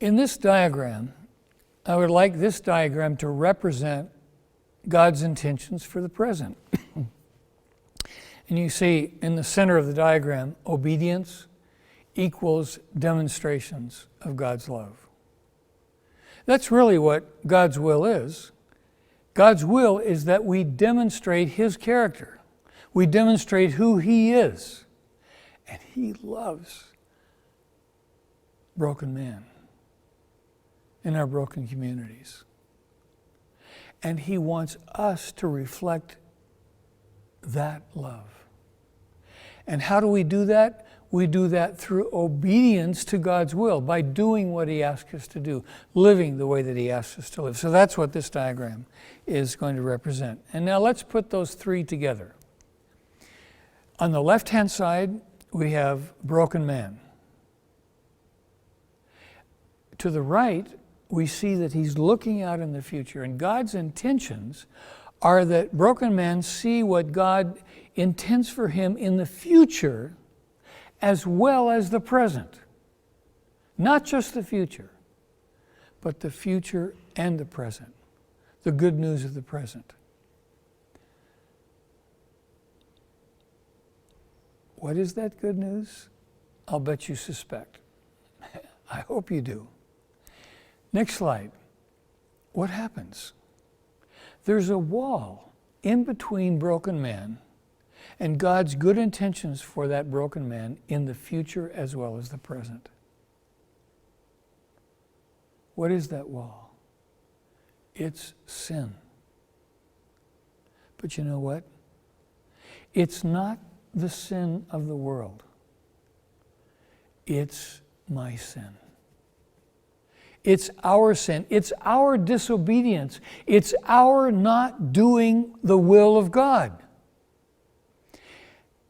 In this diagram, I would like this diagram to represent God's intentions for the present. And you see in the center of the diagram, obedience equals demonstrations of God's love. That's really what God's will is. God's will is that we demonstrate His character. We demonstrate who He is. And He loves broken man in our broken communities. And He wants us to reflect that love. And how do we do that? We do that through obedience to God's will, by doing what He asks us to do, living the way that He asks us to live. So that's what this diagram is going to represent. And now let's put those three together. On the left-hand side, we have broken man. To the right, we see that He's looking out in the future, and God's intentions are that broken man see what God intends for him in the future as well as the present. Not just the future, but the future and the present. The good news of the present. What is that good news? I'll bet you suspect. I hope you do. Next slide. What happens? There's a wall in between broken man and God's good intentions for that broken man in the future as well as the present. What is that wall? It's sin. But you know what? It's not the sin of the world. It's my sin. It's our sin. It's our disobedience. It's our not doing the will of God.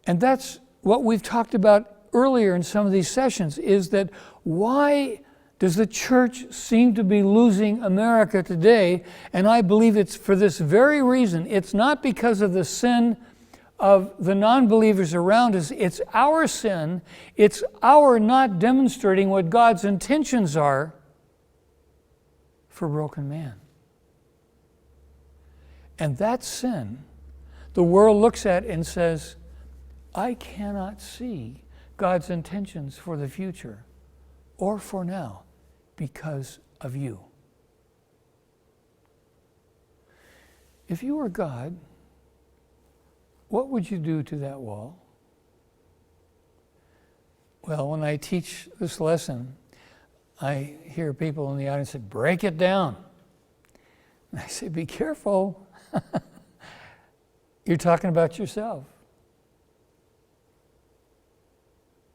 And that's what we've talked about earlier in some of these sessions, is that why does the church seem to be losing America today? And I believe it's for this very reason. It's not because of the sin of the non-believers around us. It's our sin. It's our not demonstrating what God's intentions are for broken man. And that sin, the world looks at and says, I cannot see God's intentions for the future or for now because of you. If you were God, what would you do to that wall? Well, when I teach this lesson, I hear people in the audience say, break it down. And I say, be careful. You're talking about yourself.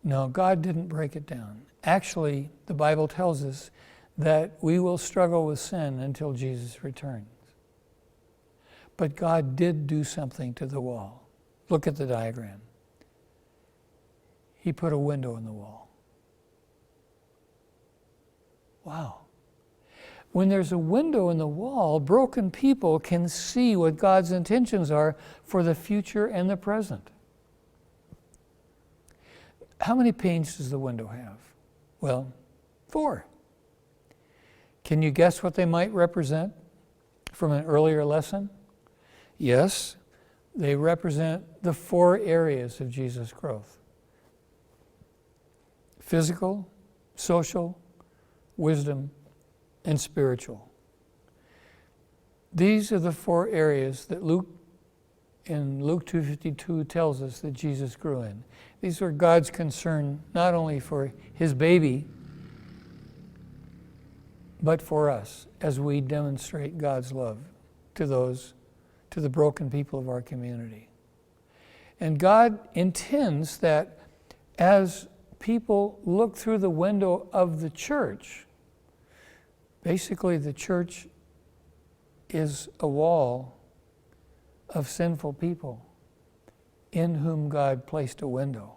No, God didn't break it down. Actually, the Bible tells us that we will struggle with sin until Jesus returns. But God did do something to the wall. Look at the diagram. He put a window in the wall. Wow. When there's a window in the wall, broken people can see what God's intentions are for the future and the present. How many panes does the window have? Well, 4. Can you guess what they might represent from an earlier lesson? Yes, they represent the 4 areas of Jesus' growth. Physical, social, wisdom, and spiritual. These are the 4 areas that Luke 2:52 tells us that Jesus grew in. These were God's concern not only for His baby, but for us as we demonstrate God's love to the broken people of our community. And God intends that as people look through the window of the church, basically the church is a wall of sinful people in whom God placed a window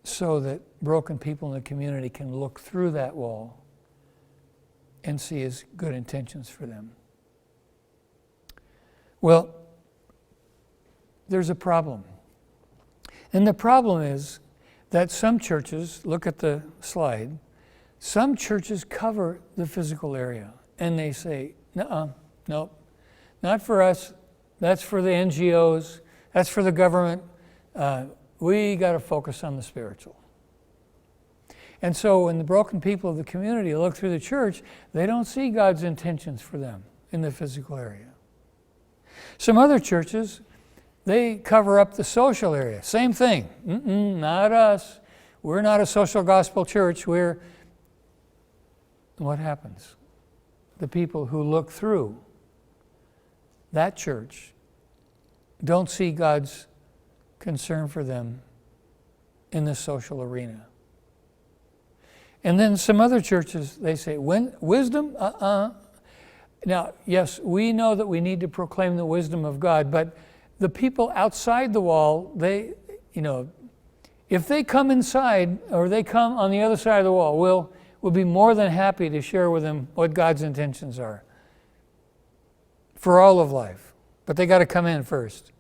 so that broken people in the community can look through that wall and see His good intentions for them. Well, there's a problem. And the problem is that some churches, look at the slide, Some churches cover the physical area and they say, nope, not for us. That's for the NGOs. That's for the government. We got to focus on the spiritual. And so when the broken people of the community look through the church, they don't see God's intentions for them in the physical area. Some other churches, they cover up the social area. Same thing. Not us. We're not a social gospel church. What happens? The people who look through that church don't see God's concern for them in the social arena. And then some other churches, they say, wisdom? Now, yes, we know that we need to proclaim the wisdom of God, but the people outside the wall, they, if they come inside or they come on the other side of the wall, we'll be more than happy to share with them what God's intentions are for all of life. But they got to come in first.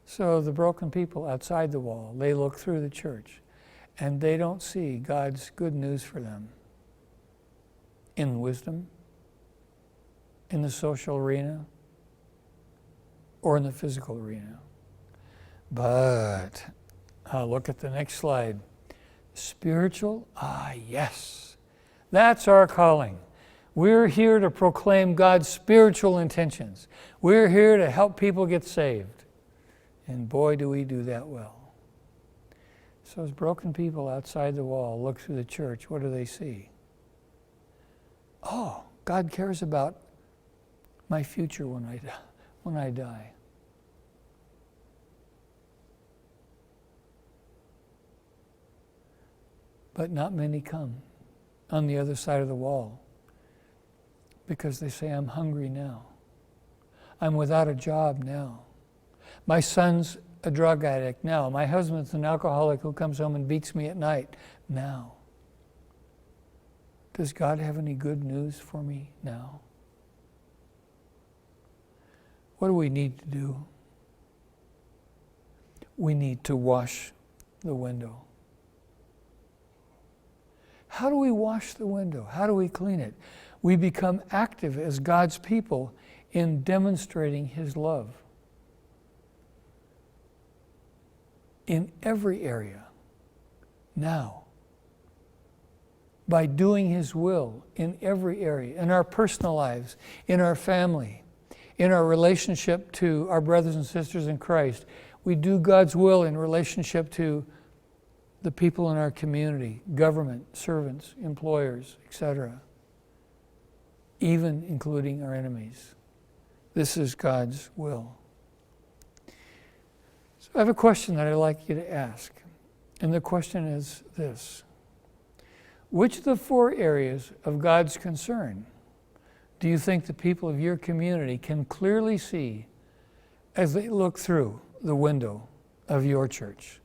So the broken people outside the wall, they look through the church and they don't see God's good news for them in wisdom, in the social arena, or in the physical arena. But look at the next slide. Spiritual? Yes. That's our calling. We're here to proclaim God's spiritual intentions. We're here to help people get saved. And boy, do we do that well. So as broken people outside the wall look through the church, what do they see? Oh, God cares about my future when I die. But not many come on the other side of the wall because they say, I'm hungry now. I'm without a job now. My son's a drug addict now. My husband's an alcoholic who comes home and beats me at night now. Does God have any good news for me now? What do we need to do? We need to wash the window. How do we wash the window? How do we clean it? We become active as God's people in demonstrating His love in every area now, by doing His will in every area, in our personal lives, in our family, in our relationship to our brothers and sisters in Christ. We do God's will in relationship to the people in our community, government, servants, employers, etc., even including our enemies. This is God's will. So I have a question that I'd like you to ask. And the question is this: which of the 4 areas of God's concern do you think the people of your community can clearly see as they look through the window of your church?